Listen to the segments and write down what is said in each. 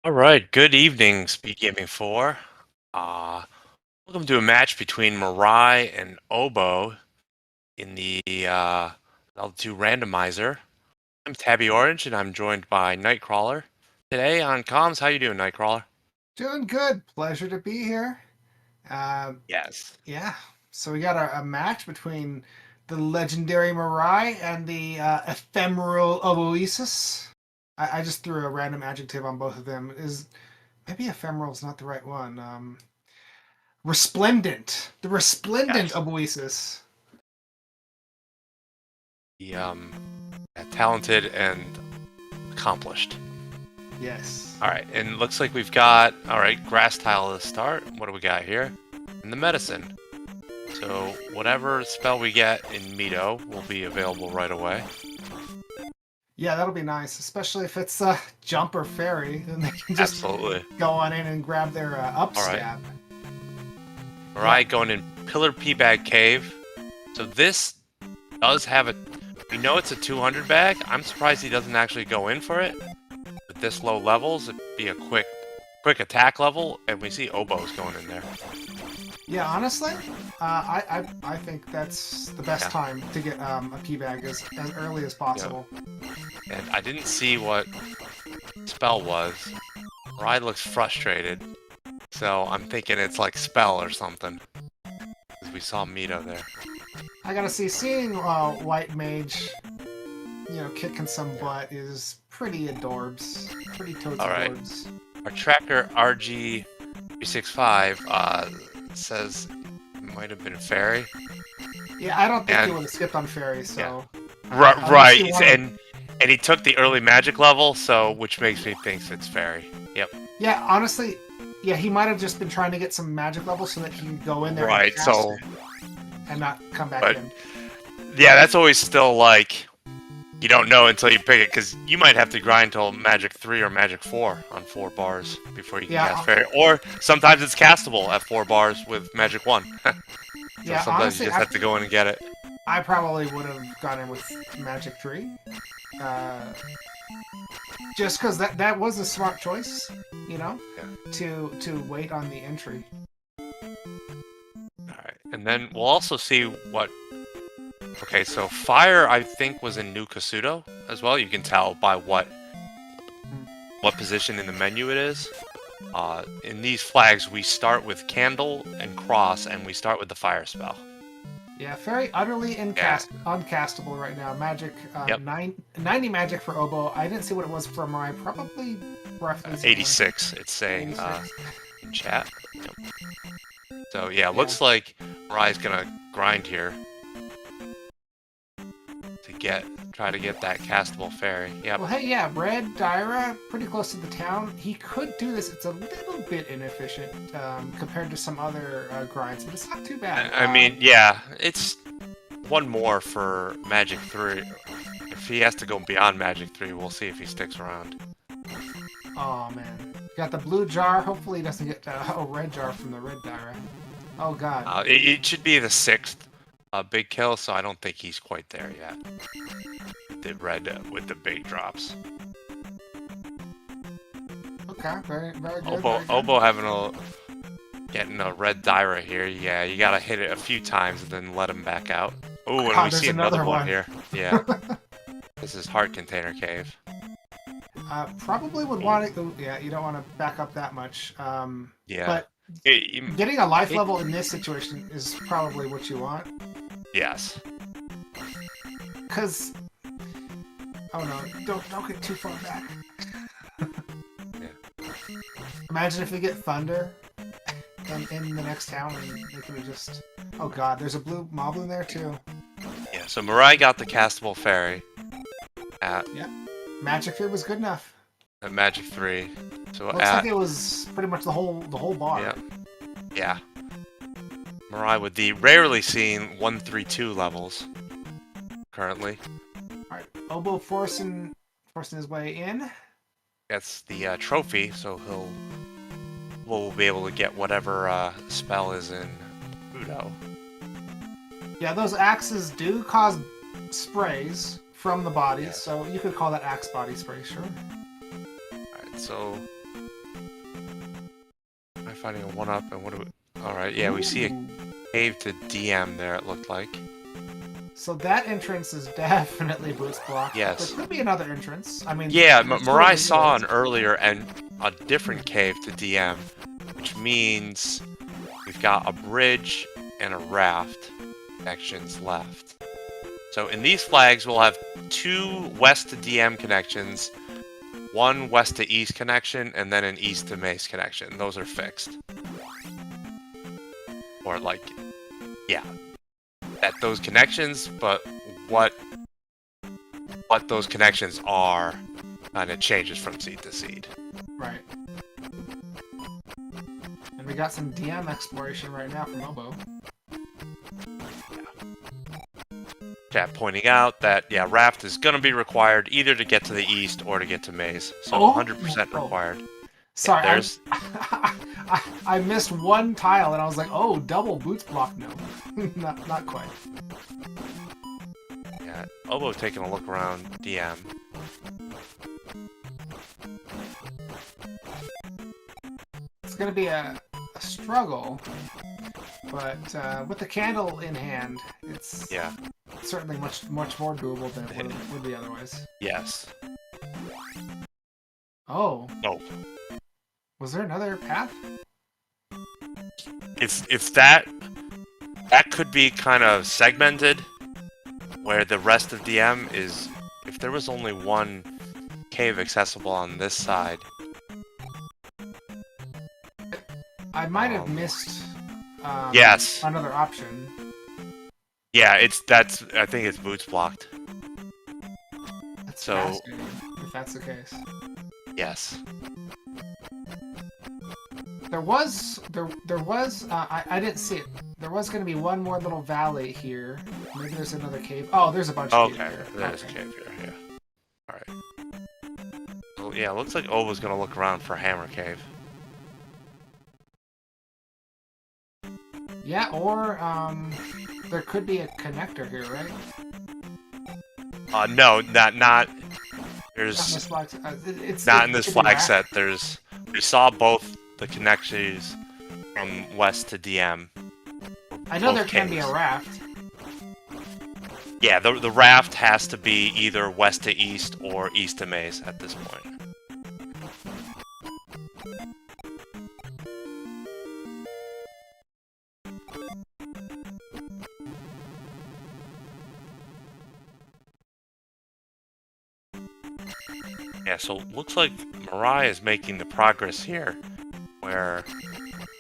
All right, good evening, Speedgaming 4. Uh, Welcome to a match between MiRai and Oboe in the Zelda 2 Randomizer. I'm Tabby Orange, and I'm joined by Nightcrawler. Today on comms, how you doing, Nightcrawler? Doing good. Pleasure to be here. Uh, Yes. yeah. So we got a match between the legendary Mirai and the ephemeral Oasis. I just threw a random adjective on both of them. Is maybe ephemeral is not the right one. Resplendent. The resplendent Yes. Oasis. The talented and accomplished. Yes. All right, and looks like we've got grass tile to start. What do we got here? And the medicine. So whatever spell we get in Mito will be available right away. Yeah, that'll be nice, especially if it's a jumper fairy. Then they can just Absolutely. go on in and grab their up All right. stab. All Yeah. right, going in Pillar P bag cave. So this does have a. We know it's a 200 bag. I'm surprised he doesn't actually go in for it. At this low levels, it'd be a quick attack level, and we see Oboes going in there. Yeah, honestly, I think that's the best time to get a P bag as early as possible. And I didn't see what spell was. Ride looks frustrated, so I'm thinking it's like spell or something. Because we saw Mito there. I gotta see, seeing White Mage, kicking some butt is pretty adorbs, pretty totes Alright. adorbs. Our tracker RG365 says it might have been Fairy. Yeah, I don't think And- he would have skipped on Fairy, so... Right, and he took the early magic level, so which makes me think it's Fairy. Yep. Yeah, honestly, yeah, he might have just been trying to get some magic level so that he can go in there Right, and cast so... it and not come back But- in. Yeah, that's always still like... You don't know until you pick it, because you might have to grind till Magic 3 or Magic 4 on 4 bars before you can cast Fairy. Or sometimes it's castable at 4 bars with Magic 1. So yeah, sometimes honestly, you just have to go in and get it. I probably would have gone in with Magic 3. Just because that was a smart choice, to wait on the entry. Alright, and then we'll also see what... Okay, so Fire, I think, was in New Kasuto as well. You can tell by what position in the menu it is. In these flags, we start with Candle and Cross, and we start with the Fire spell. Yeah, very utterly uncastable right now. Magic, Yep. 90 magic for Oboe. I didn't see what it was for Mirai. Probably roughly 86, it's saying 86. in chat. Yep. So yeah, looks like Mirai's gonna grind here to try to get that castable fairy. Yep. Well, hey, yeah, Red Dyra, pretty close to the town. He could do this. It's a little bit inefficient compared to some other grinds, but it's not too bad. I mean, yeah, it's one more for Magic 3. If he has to go beyond Magic 3, we'll see if he sticks around. Oh, man. Got the blue jar. Hopefully he doesn't get a red jar from the Red Dyra. Oh, God. It should be the 6th big kill, so I don't think he's quite there yet. The red with the big drops. Okay, very, very good. Oboe getting a red Dyra here. Yeah, you gotta hit it a few times and then let him back out. Oh, and we see another one here. Yeah. This is Heart Container Cave. Probably would want to... Yeah, you don't want to back up that much. Yeah. But getting a life level in this situation is probably what you want. Yes. Because... Oh no, don't get too far back. Yeah. Imagine if we get Thunder in the next town and they could have just... Oh god, there's a blue moblin there too. Yeah, so Mirai got the castable fairy at Magic 3 was good enough. at Magic 3. So Looks like it was pretty much the whole bar. Yeah. Yeah. Mirai with the rarely seen 132 levels currently. Alright, Oboe forcing his way in. That's the trophy, so we'll be able to get whatever spell is in Udo. Yeah, those axes do cause sprays from the bodies, so you could call that axe body spray, sure. Alright, so I'm finding a 1-up, and what do we... Alright, yeah, we see a Ooh. cave to DM there, it looked like. So that entrance is definitely boost blocked. Yes. There could be another entrance. I mean, Yeah, there's MiRai totally saw is. an earlier and a different cave to DM, which means we've got a bridge and a raft connections left. So in these flags, we'll have 2 west to DM connections, 1 west to east connection, and then an east to maze connection. Those are fixed. Or like, yeah, at those connections, but what those connections are kind of changes from seed to seed. Right. And we got some DM exploration right now from Oboe. Chat pointing out that, yeah, raft is going to be required either to get to the east or to get to maze. So 100% required. Sorry, Yeah, there's... I missed one tile and I was like, oh, double boots block. No, not quite. Yeah, Oboe taking a look around DM. It's going to be a struggle, but with the candle in hand, it's certainly much more doable than it would be otherwise. Yes. Oh. Nope. Was there another path? If that could be kind of segmented, where the rest of DM is, if there was only one cave accessible on this side. I might have missed yes. another option. Yeah, I think it's boots blocked. That's so fascinating, if that's the case. Yes. There was I didn't see it. There was going to be one more little valley here. Maybe there's another cave. Oh, there's a bunch of caves here. There's a cave here, yeah. Alright. Well, yeah, it looks like Oboe's gonna look around for Hammer Cave. Yeah, or there could be a connector here, right? No, not there's it's not in this flag set. We saw both the connections from west to DM. I know there can be a raft. Yeah, the raft has to be either west to east or east to maze at this point. Yeah, so looks like MiRai is making the progress here, where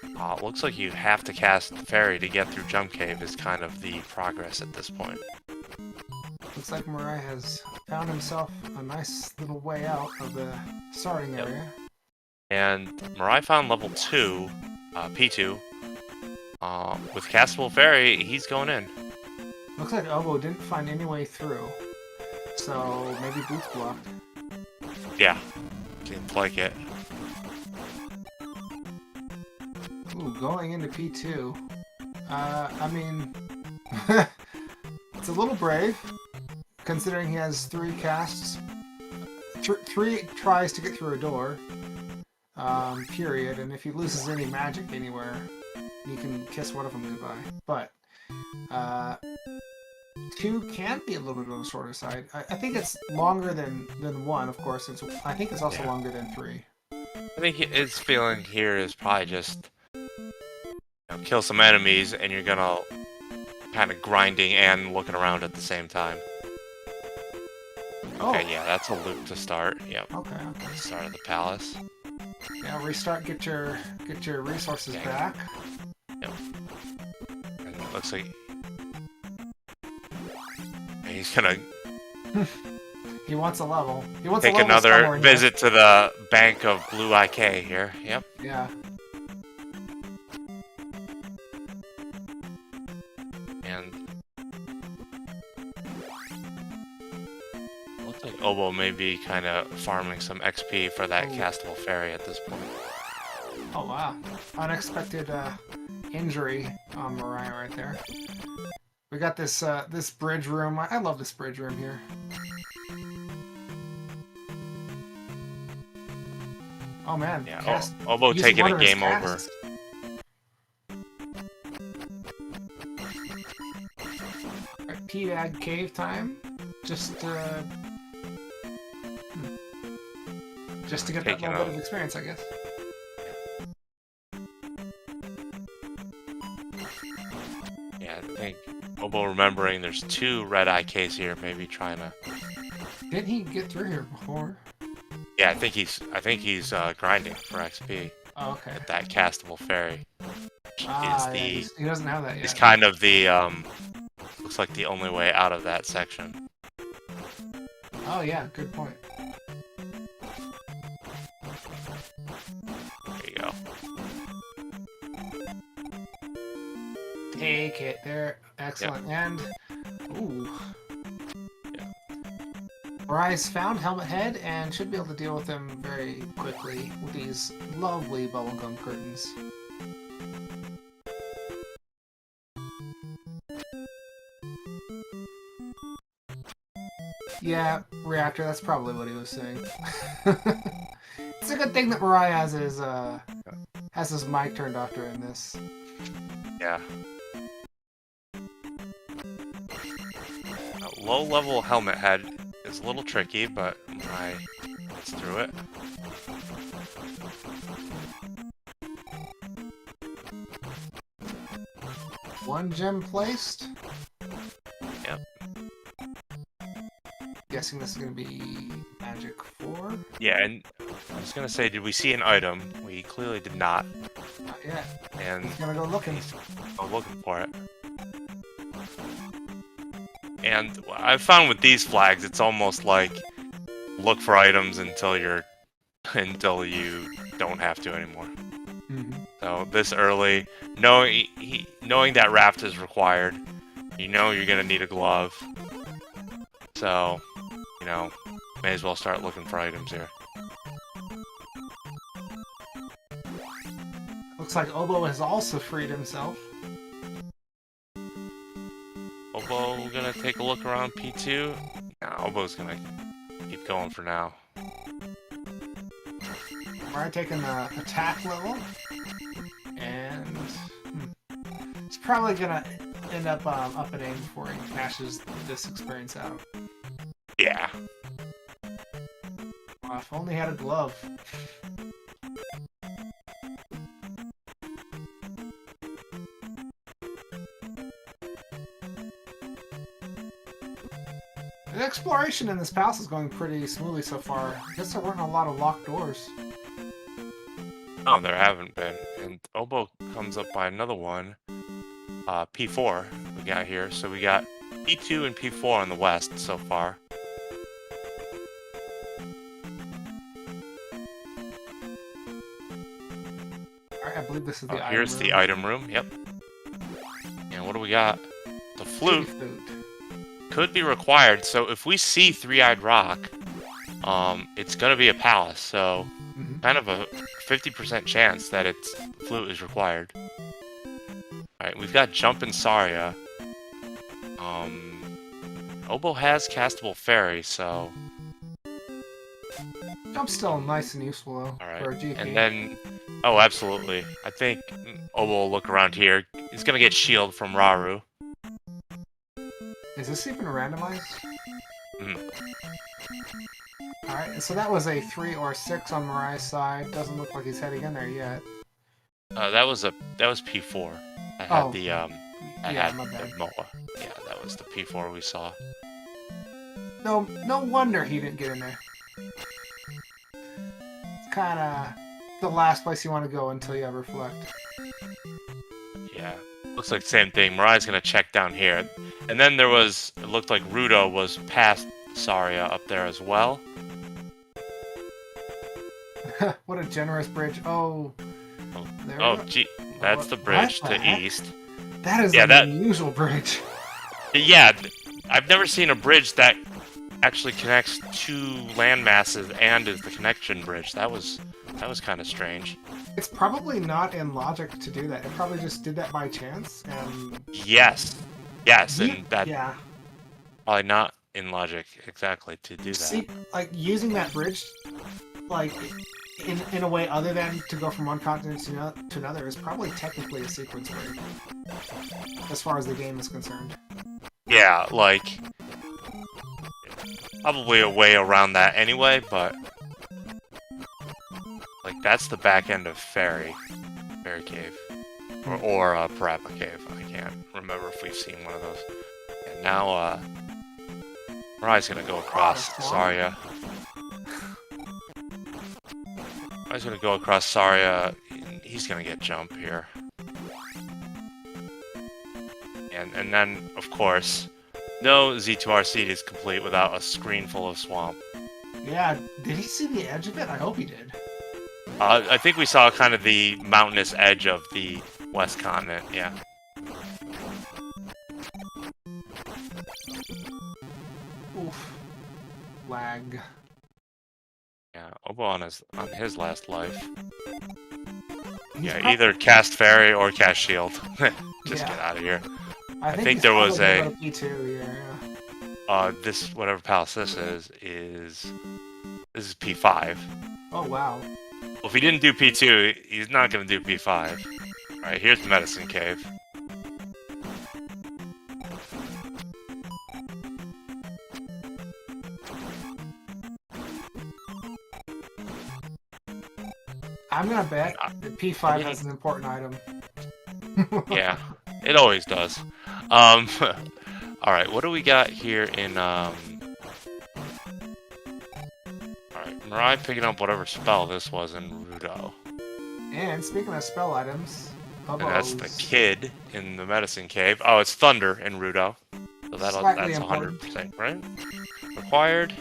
it looks like you have to cast Fairy to get through Jump Cave is kind of the progress at this point. Looks like MiRai has found himself a nice little way out of the starting area. And MiRai found level 2, P2. With Castable Fairy, he's going in. Looks like Oboe didn't find any way through, so maybe boots blocked. Yeah, seems like it. Ooh, going into P2. I mean, it's a little brave, considering he has 3 casts, 3 tries to get through a door, period, and if he loses any magic anywhere, you can kiss one of them goodbye. But, 2 can be a little bit on the shorter side. I think it's longer than 1, of course. I think it's also longer than 3. I think his feeling here is probably just kill some enemies, and you're gonna kind of grinding and looking around at the same time. Okay, yeah, that's a loop to start. Yep. Okay. Start of the palace. Yeah, restart. Get your resources back. Yep. And it looks like he's gonna. He wants a level. He wants take another visit to the Bank of Blue IK here. Yep. Yeah. And looks like Oboe may be kind of farming some XP for that castable fairy at this point. Oh wow! Unexpected injury on MiRai right there. We got this this bridge room. I love this bridge room here. Oh man, Yeah, cast Oboe using taking one a of his game over. casts. Alright, P-Bag cave time. Just to get that Taking little bit a of experience, I guess. Yeah, I think Oboe remembering there's 2 red eye Ks here, maybe trying to. Didn't he get through here before? Yeah, I think he's grinding for XP. Oh, okay. Get that castable fairy. Ah, yeah, he doesn't have that Is yet. kind of the looks like the only way out of that section. Oh yeah, good point. There you go. Take it there. Excellent. Yep. And ooh. Yeah. Rise found Helmet Head and should be able to deal with him very quickly with these lovely bubblegum curtains. Yeah, reactor, that's probably what he was saying. It's a good thing that MiRai has his mic turned off during this. Yeah. Low level helmet head is a little tricky, but I gets through it. One gem placed. Yep. Guessing this is gonna be Magic 4. Yeah, and I was gonna say, did we see an item? We clearly did not. Not yet. And He's gonna go looking. I'm looking for it. And I've found with these flags, it's almost like look for items until you don't have to anymore. Mm-hmm. So this early, knowing that raft is required, you know you're gonna need a glove. So, may as well start looking for items here. Looks like Oboe has also freed himself. Oboe gonna take a look around P2. Nah, Oboe's gonna keep going for now. We're taking the attack level, and he's probably gonna end up up and aim before he cashes this experience out. Yeah. Well, if only had a glove. The exploration in this palace is going pretty smoothly so far. I guess there weren't a lot of locked doors. Oh, there haven't been. And Oboe comes up by another one. P4 we got here. So we got P2 and P4 on the west so far. Alright, I believe this is the item Here's room. the item room. Yep. And what do we got? The flute could be required. So if we see Three-Eyed Rock, it's gonna be a palace. So kind of a 50% chance that its flute is required. Alright, we've got Jumpin' Saria. Oboe has castable fairy, so. Jump's still nice and useful though for a GP. And then, oh, absolutely. I think Oboe will look around here. He's gonna get shield from Raru. Is this even randomized? Mm. Alright, so that was a 3 or 6 on MiRai's side. Doesn't look like he's heading in there yet. That was P4. I had the MOA. Yeah, that was the P4 we saw. No wonder he didn't get in there. It's kind of the last place you want to go until you have reflect. Yeah, looks like the same thing. MiRai's gonna check down here, and then it looked like Rudo was past Saria up there as well. What a generous bridge! Oh, Gee, that's the bridge to east. That is an unusual bridge. Yeah, I've never seen a bridge that actually connects two land masses and is the connection bridge. That was kind of strange. It's probably not in logic to do that. It probably just did that by chance. And yes, and that probably not in logic exactly to do that. See, like using that bridge, like in a way other than to go from one continent to another is probably technically a sequence break, as far as the game is concerned. Yeah, like probably a way around that anyway, but like that's the back end of Fairy Cave, or Parappa Cave. I can't remember if we've seen one of those. And now Mirai's gonna go across Saria. Mirai's gonna go across Saria. He's gonna get jump here. And then, of course, no Z2R seed is complete without a screen full of swamp. Yeah, did he see the edge of it? I hope he did. I think we saw kind of the mountainous edge of the West Continent, yeah. Oof. Lag. Yeah, Oboe on his last life. He's Yeah, either cast Fairy or cast Shield. Just Yeah. get out of here. I think think there was a P2 here. This, whatever palace this is P5. Oh wow. Well, if he didn't do P2, he's not going to do P5. Alright, here's the Medicine Cave. I'm gonna bet that P5 has an important item. Yeah, it always does. Alright, what do we got here in, Alright, MiRai picking up whatever spell this was in Rudo. And speaking of spell items, And that's the kid in the Medicine Cave. Oh, it's Thunder in Rudo. So that's Slightly 100%, right? Required.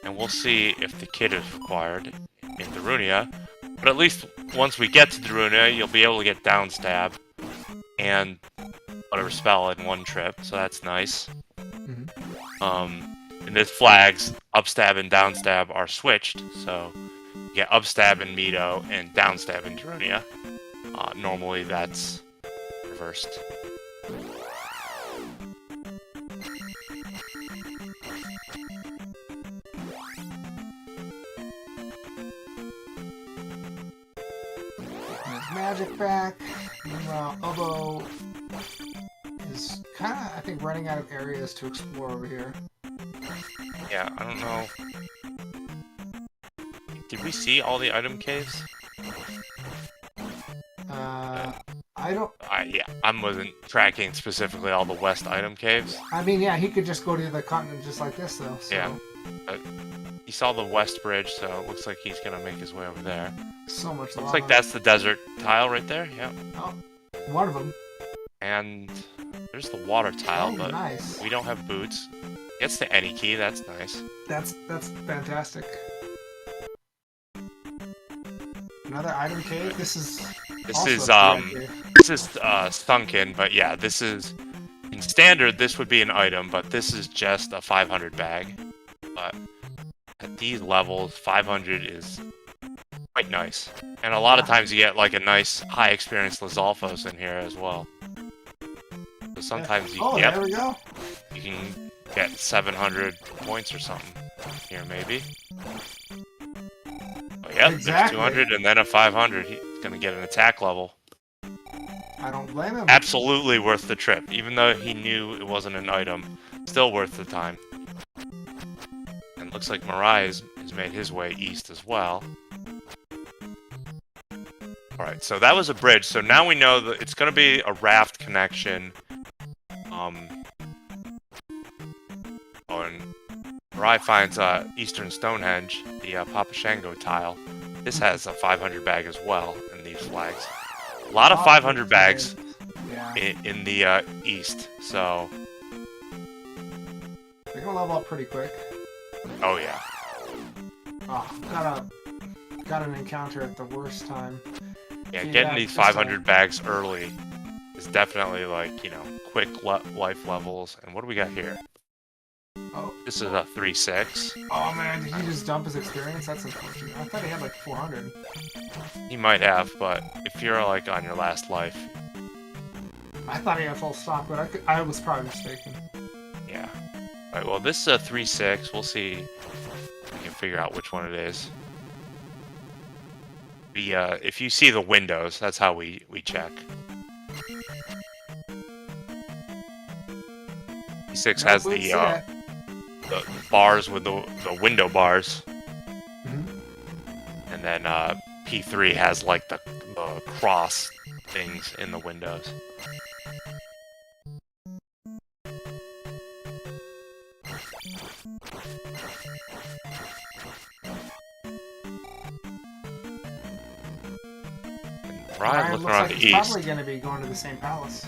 And we'll see if the kid is required in Darunia. But at least once we get to Darunia, you'll be able to get Downstab and whatever spell in one trip, so that's nice. And this flags, Upstab and Downstab are switched, so you get Upstab in Mido and Downstab in Darunia. Normally that's reversed. Magic back. Meanwhile, Oboe is kind of, I think, running out of areas to explore over here. Yeah, I don't know. Did we see all the item caves? I don't... Yeah, I wasn't tracking specifically all the west item caves. I mean, yeah, he could just go to the continent just like this, though. So. Yeah. He saw the west bridge, so it looks like he's gonna make his way over there. So much lava. Looks like that's the desert tile right there, yeah. Oh, one of them. And there's the water tile, Oh, but nice. we don't have boots. Gets the any key, that's nice. That's fantastic. Another item cave. This is sunken, but yeah, this is in standard. This would be an item, but this is just a 500 bag. But at these levels, 500 is quite nice, and a lot of times you get like a nice high experience Lizalfos in here as well. So sometimes there we go. You can get 700 points or something here, maybe. Oh, yeah, Exactly. There's 200 and then a 500. He's gonna get an attack level. I don't blame him. Absolutely worth the trip, even though he knew it wasn't an item. Still worth the time. And looks like MiRai has made his way east as well. Alright, so that was a bridge. So now we know that it's going to be a raft connection. Oh, and MiRai finds Eastern Stonehenge, the Papa Shango tile. This has a 500 bag as well in these flags. A lot of 500 bags in the east, so... They're gonna level up pretty quick. Oh yeah. Oh, got an encounter at the worst time. Yeah, getting these 500 bags early is definitely like, you know, quick life levels. And what do we got here? Oh. This is a 3-6. Oh man, did he just dump his experience? That's unfortunate. I thought he had like 400. He might have, but if you're like on your last life. I thought he had full stock, but I was probably mistaken. Yeah. Alright, well this is a 3-6. We'll see if we can figure out which one it is. if you see the windows, that's how we check. P6 No has boots the yet. bars with the window bars, Mhm. and then P3 has like the cross things in the windows. And Ryan looking Looks around like the he's east. probably going to be going to the same palace.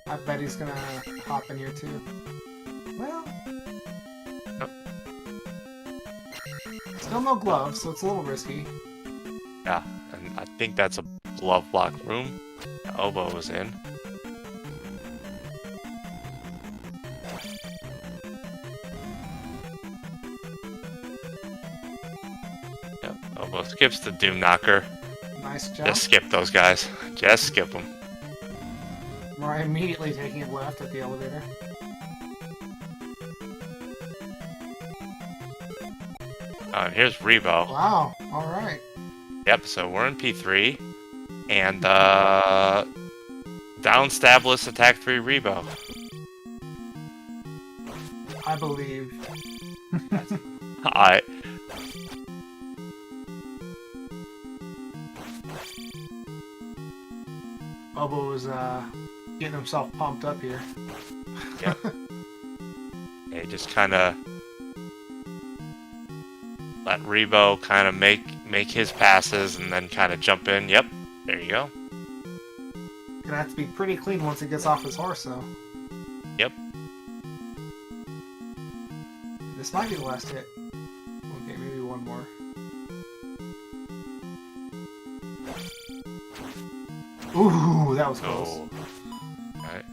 I bet he's going to hop in here too. Well, Yep. still no gloves, so it's a little risky. Yeah, and I think that's a glove block room. The Oboe was in. Yep, Oboe skips the Doom Knocker. Nice jump. Just skip those guys. Just skip them. MiRai immediately taking it left at the elevator. Oh, and here's Rebo. Wow, alright. Yep, so we're in P3. And, down Stablis, attack 3 Rebo. I believe. Oboe was getting himself pumped up here. Yep. They just kind of let Rebo kind of make his passes and then kind of jump in. Yep, there you go. Gonna have to be pretty clean once he gets off his horse, though. Yep. This might be the last hit. Okay, maybe one more. Ooh, that was close. Oh. Alright.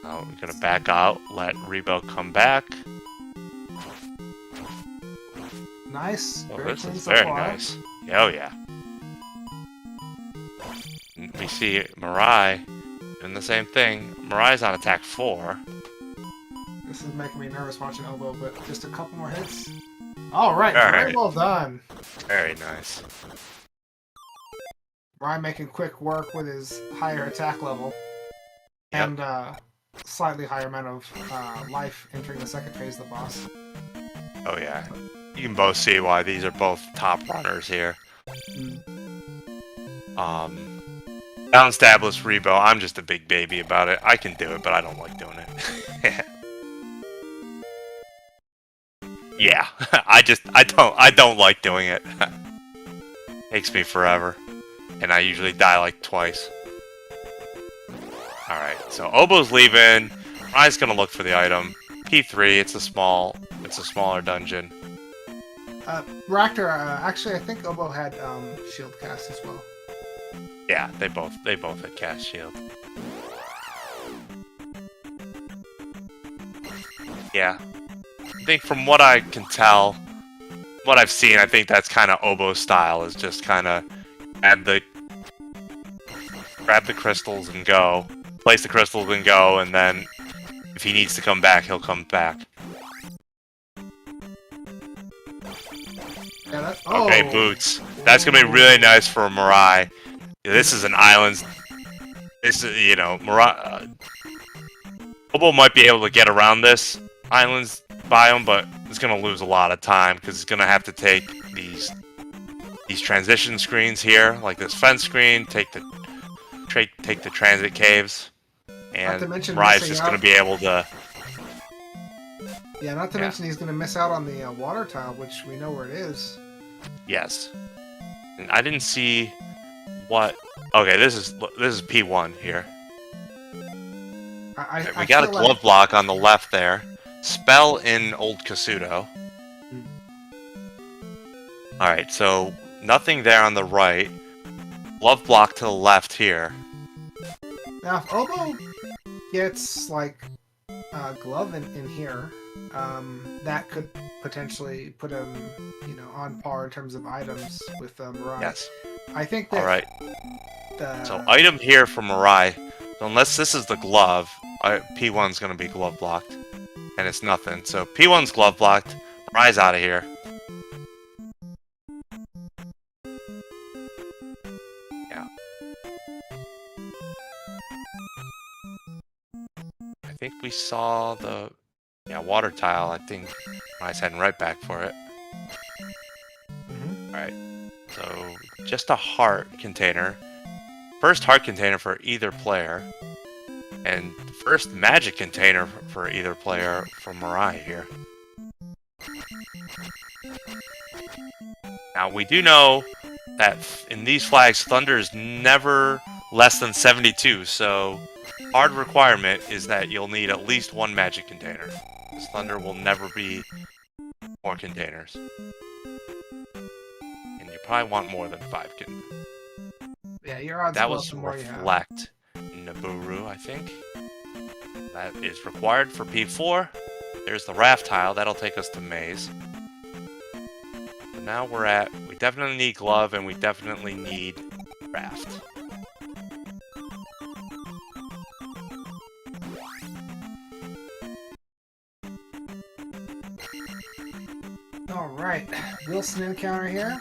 Now we're gonna back out, let Rebo come back. Nice. Oh, Very this clean is so very far. nice. Oh yeah. We see MiRai doing the same thing. MiRai's on attack 4. This is making me nervous watching Oboe, but just a couple more hits. Alright, All very right. well done. Very nice. MiRai making quick work with his higher attack level. Yep. And slightly higher amount of life entering the second phase of the boss. Oh yeah. You can both see why these are both top runners here. Down Stablis Rebo, I'm just a big baby about it. I can do it, but I don't like doing it. Yeah, I don't like doing it. Takes me forever. And I usually die like twice. Alright, so Oboe's leaving. Rai's gonna look for the item. P3, it's a smaller dungeon. Raptor, actually I think Oboe had shield cast as well. Yeah, they both had cast shield. Yeah. I think from what I can tell, what I've seen, I think that's kind of Oboe's style, is just kind of grab the crystals and go, place the crystals and go, and then if he needs to come back, he'll come back. Yeah, that's... Oh. Okay, boots. That's gonna be really nice for MiRai. This is an island. This is, you know, MiRai. Oboe might be able to get around this island's biome, but it's gonna lose a lot of time because it's gonna have to take these transition screens here, like this fence screen, take the transit caves, and MiRai's just gonna be able to. Yeah, not to mention he's gonna miss out on the water tile, which we know where it is. Yes. And I didn't see what. Okay, this is P1 here. We got a glove block on the left there. Spell in Old Kasuto. Alright, so nothing there on the right. Glove block to the left here. Now, if Oboe gets, like, a glove in here, that could potentially put him, you know, on par in terms of items with MiRai. Yes. I think that... Alright. So item here for MiRai. So unless this is the glove, P1's going to be glove blocked. and it's nothing. So P1's glove blocked. Mirai's out of here. Yeah. I think we saw the water tile. I think Mirai's heading right back for it. Alright. So just a heart container. First heart container for either player. And first magic container for either player from MiRai here. Now, we do know that in these flags, Thunder is never less than 72, so hard requirement is that you'll need at least one magic container. Because Thunder will never be more containers. And you probably want more than 5 Yeah, your odds that go was up the more you have. Reflect Naburu, I think. That is required for P4. There's the raft tile. That'll take us to Maze. So now we're at... We definitely need Glove, and we definitely need Raft. Alright, Wilson encounter here.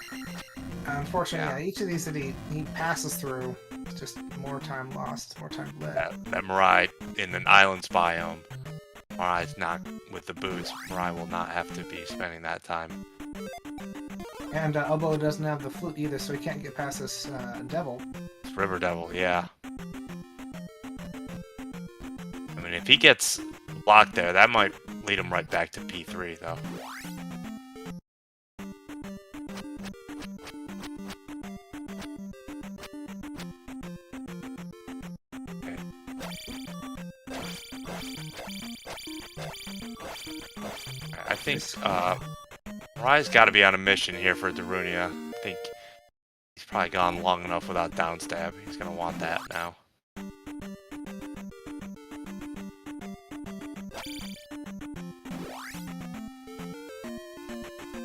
Unfortunately, yeah, each of these that he passes through, just more time lost, more time bled. That MiRai in an islands biome. MiRai's not with the boots. MiRai will not have to be spending that time. And Oboe doesn't have the flute either, so he can't get past this devil. It's River Devil, yeah. I mean, if he gets blocked there, that might lead him right back to P3, though. I think MiRai's got to be on a mission here for Darunia. I think he's probably gone long enough without downstab. He's going to want that now.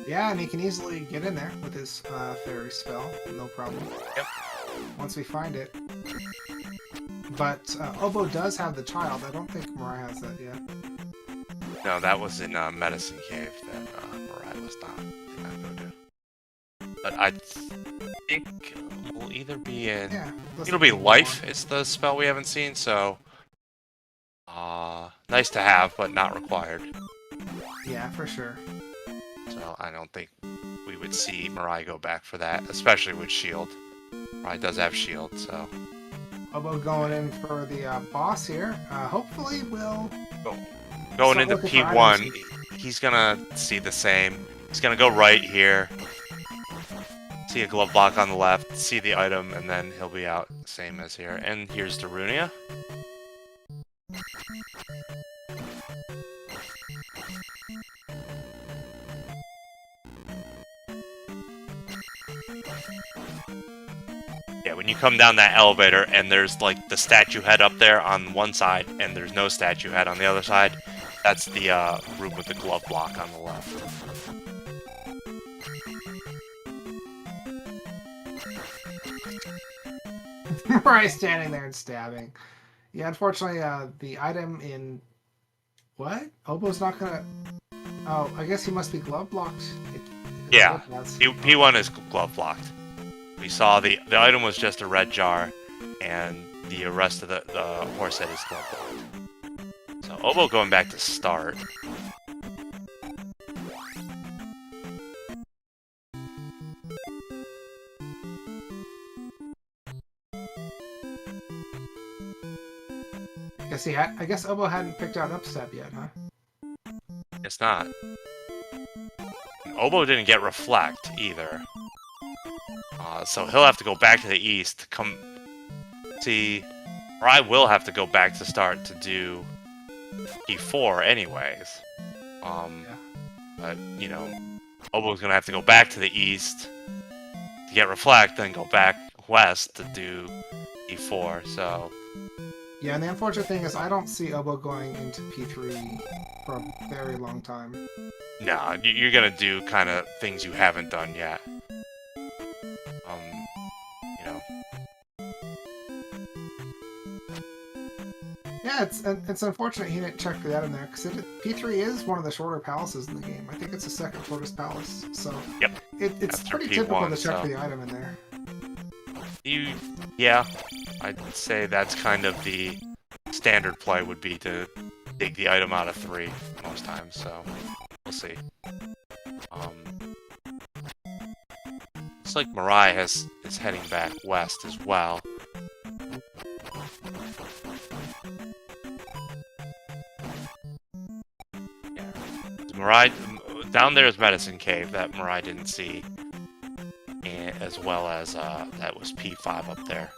Yeah, and he can easily get in there with his fairy spell, no problem. Yep. Once we find it. But Oboe does have the child. I don't think MiRai has that yet. No, that was in Medicine Cave that MiRai was not go to. But I think we'll either be in... Yeah, it'll be Life. It's the spell we haven't seen, so... nice to have, but not required. Yeah, for sure. So I don't think we would see MiRai go back for that, especially with Shield. MiRai does have Shield, so... Oboe going in for the boss here. Hopefully we'll... Going into P1, he's gonna see the same. He's gonna go right here. See a glove block on the left, see the item, and then he'll be out, same as here. And here's Darunia. Yeah, when you come down that elevator and there's like the statue head up there on one side and there's no statue head on the other side, that's the room with the glove block on the left. MiRai standing there and stabbing. Yeah, unfortunately, the item in... What? Oboe's not gonna... Oh, I guess he must be glove blocked. Yeah, P1 is glove blocked. We saw the item was just a red jar, and the rest of the horse head is glove blocked. So Oboe going back to start. I guess Oboe hadn't picked out upstep yet, huh? It's not. And Oboe didn't get reflect either. So he'll have to go back to the east. Or I will have to go back to start to do E4 anyways. But, you know, Oboe's gonna have to go back to the east to get reflect, then go back west to do E4, so... Yeah, and the unfortunate thing is I don't see Oboe going into P3 for a very long time. No, you're gonna do kind of things you haven't done yet. Yeah, Yeah, it's unfortunate he didn't check that in there because P3 is one of the shorter palaces in the game. I think it's the second shortest palace, so Yep. it's After pretty P1, typical to check so. for the item in there. Yeah, I'd say that's kind of the standard play would be to dig the item out of 3 most times. So we'll see. Looks like MiRai is heading back west as well. Yeah. MiRai down there is Medicine Cave that MiRai didn't see, and as well as that was P5 up there.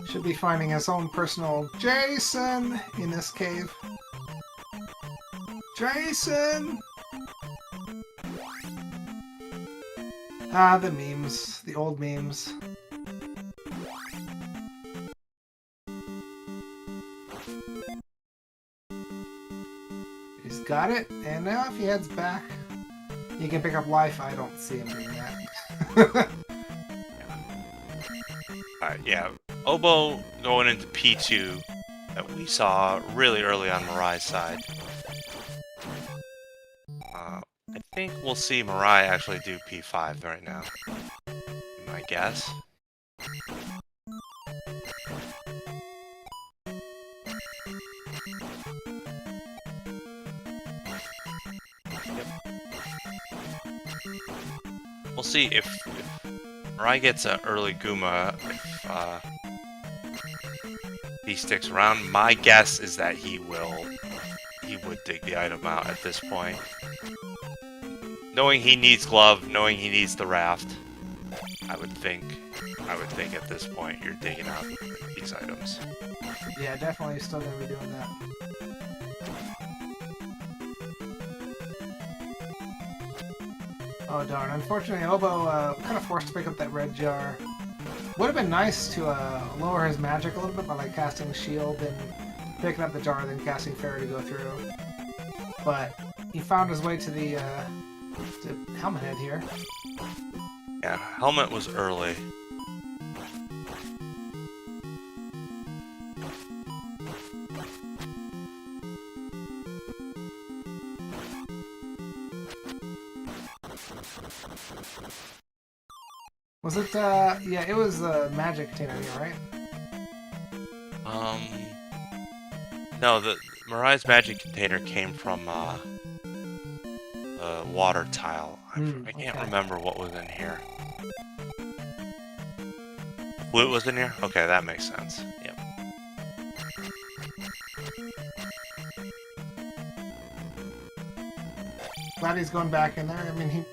Should be finding his own personal Jason in this cave. Jason! Ah, the memes. The old memes. He's got it, and now if he heads back, he can pick up life. I don't see him doing that. Alright, yeah. Oboe going into P2 that we saw really early on MiRai's side. I think we'll see MiRai actually do P5 right now. My guess. Yep. We'll see if MiRai gets an early Guma, if he sticks around. My guess is that he would dig the item out at this point. Knowing he needs glove, knowing he needs the raft, I would think at this point you're digging out these items. Yeah, definitely still gonna be doing that. Oh darn, unfortunately Oboe kind of forced to pick up that red jar. Would have been nice to lower his magic a little bit by like casting shield and picking up the jar, then casting fairy to go through. But he found his way to the Helmet Head here. Yeah, Helmet was early. Was it, yeah, it was the magic container here, right? No, the MiRai's magic container came from, the water tile. I can't remember what was in here. Flute was in here? Okay, that makes sense. Yep. Glad he's going back in there. I mean,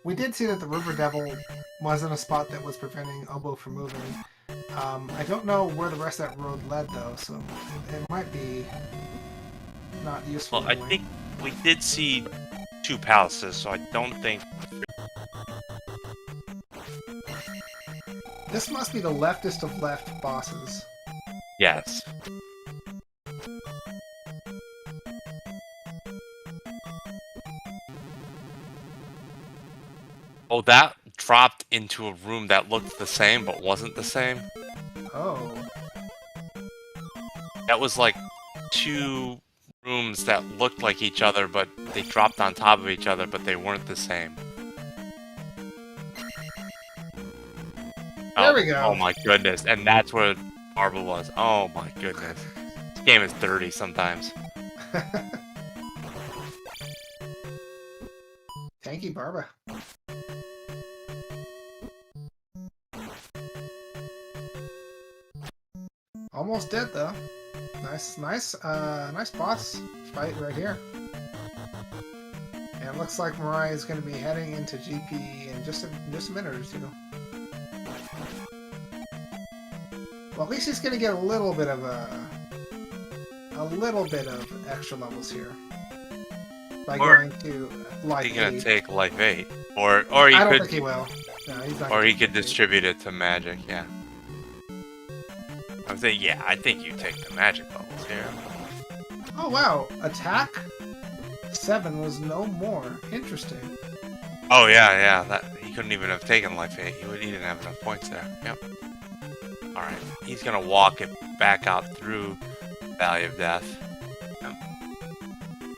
we did see that the River Devil was in a spot that was preventing Oboe from moving. I don't know where the rest of that road led, though, so it might be not useful. Well, I think we did see 2 palaces, so I don't think... This must be the leftist of left bosses. Yes. Oh, that dropped into a room that looked the same, but wasn't the same? Oh. That was like 2 rooms that looked like each other, but they dropped on top of each other, but they weren't the same. There we go. Oh my goodness, and that's where Barbara was. Oh my goodness. This game is dirty sometimes. Thank you, Barbara. Almost dead though. Nice boss fight right here. And it looks like MiRai is going to be heading into GP in just a minute or two. Well, at least he's going to get a little bit of extra levels here by going to life 8. He's gonna take life 8, or he I don't could, think he will. No, he's not. or he could distribute it to magic. Yeah. I'm saying, yeah, I think you take the magic bubbles here. Oh wow, attack 7 was no more. Interesting. Oh yeah, that he couldn't even have taken life 8. He didn't have enough points there. Yep. All right, he's gonna walk it back out through Valley of Death. Yep.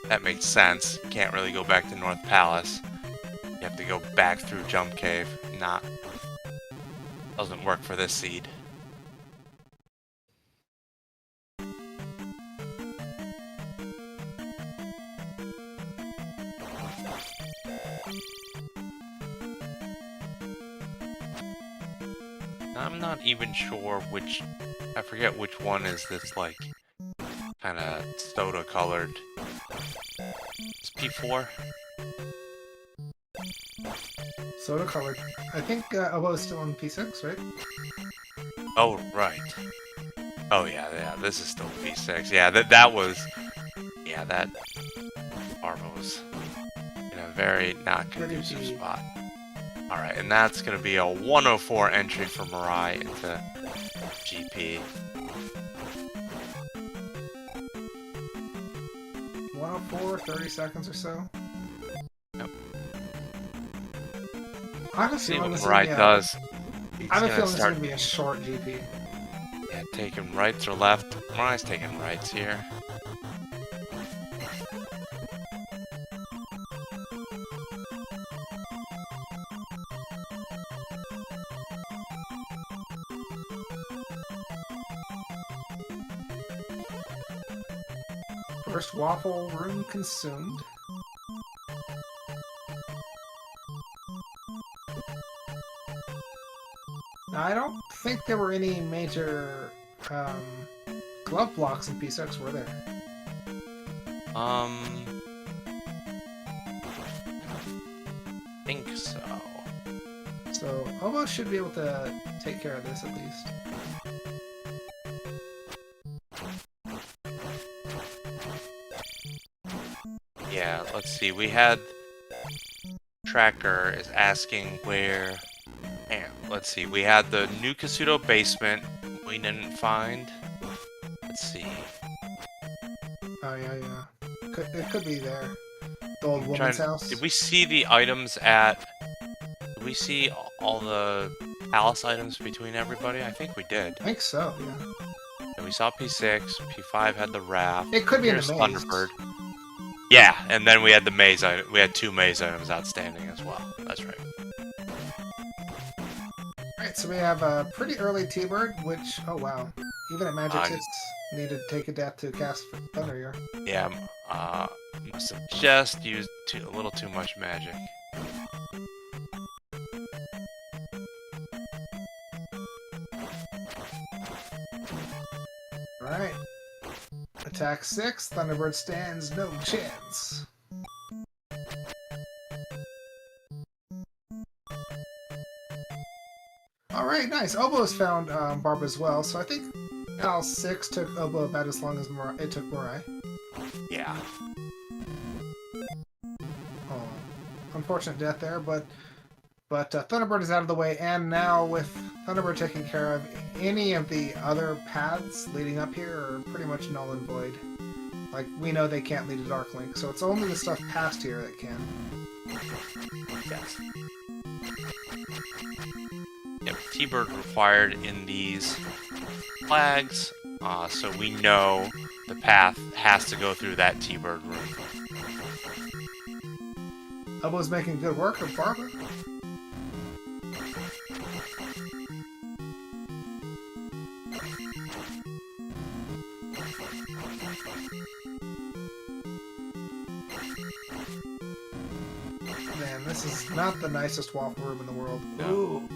That makes sense. You can't really go back to North Palace. You have to go back through Jump Cave. Doesn't work for this seed. I'm not even sure which... I forget which one is this, like, kind of soda colored. It's P4? Soda colored. I think Oboe is still on P6, right? Oh, right. Oh, yeah, this is still P6. Yeah, that was... Yeah, that... Arma was in a very not conducive spot. Alright, and that's going to be a 104 entry for MiRai into GP. 104, 30 seconds or so. Yep. I have a See feeling what this MiRai does. I have a feeling this is going to be a short GP. Yeah, taking rights or left. MiRai's taking rights here. First waffle room consumed. Now, I don't think there were any major glove blocks in P6, were there? I think so. So, Oboe should be able to take care of this at least. Yeah, let's see. We had... Tracker is asking where... And let's see. We had the new Kasuto basement we didn't find. Let's see. Oh, yeah. It could be there. The old woman's house. Did we see the items at... Did we see all the palace items between everybody? I think we did. I think so, yeah. And we saw P6. P5 had the raft. It could be Here's in the maze. Thunderbird. Yeah, and then we had the maze item. We had 2 maze items outstanding as well. That's right. Alright, so we have a pretty early T-Bird, which, oh wow. Even at Magic 6, needed to take a death to cast Thunder here. Yeah, must have just used a little too much magic. Alright. Attack 6, Thunderbird stands no chance. Alright, nice. Oboe's found Barb as well, so I think Pal 6 took Oboe about as long as it took MiRai. Yeah. Oh, unfortunate death there, but Thunderbird is out of the way, and now with Thunderbird taking care of, any of the other paths leading up here are pretty much null and void. Like, we know they can't lead to Dark Link, so it's only the stuff past here that can. Yes. Yep, T-Bird required in these flags, so we know the path has to go through that T-Bird room. Oboe's making good work of Barbara. Man, this is not the nicest waffle room in the world. No. Ooh.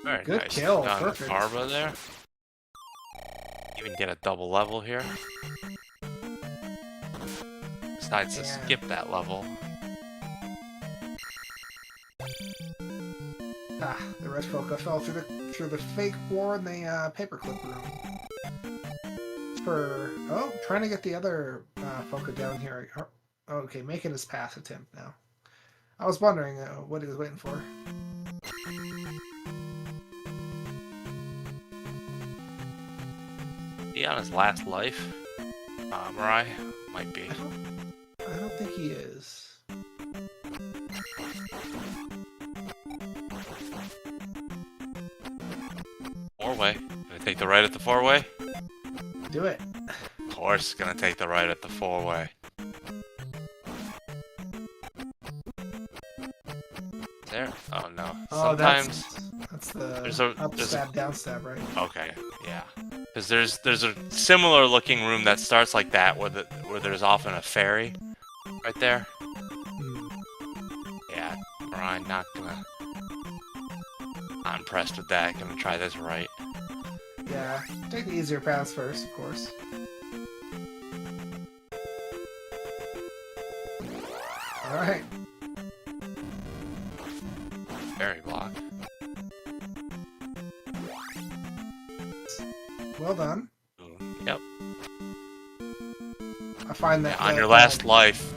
Very Good nice. kill, Done with perfect. Barba there. Even get a double level here. Decides to skip that level. Ah, the red Foca fell through the fake floor in the paperclip room. Trying to get the other Foca down here. Okay, making his pass attempt now. I was wondering what he was waiting for. Is he on his last life? MiRai? Might be. I don't think he is. four-way. Gonna take the right at the four-way? Do it. Of course, gonna take the right at the four-way. There? Oh no. Oh, Sometimes that's the there's a up stab, down stab, right? okay, yeah. Because there's a similar looking room that starts like that where there's often a fairy right there. Yeah, Ryan, not impressed with that. Gonna try this right. Yeah, take the easier paths first, of course. Alright. Fairy block. Well done. Ooh, yep. I find that... Yeah, on your last life,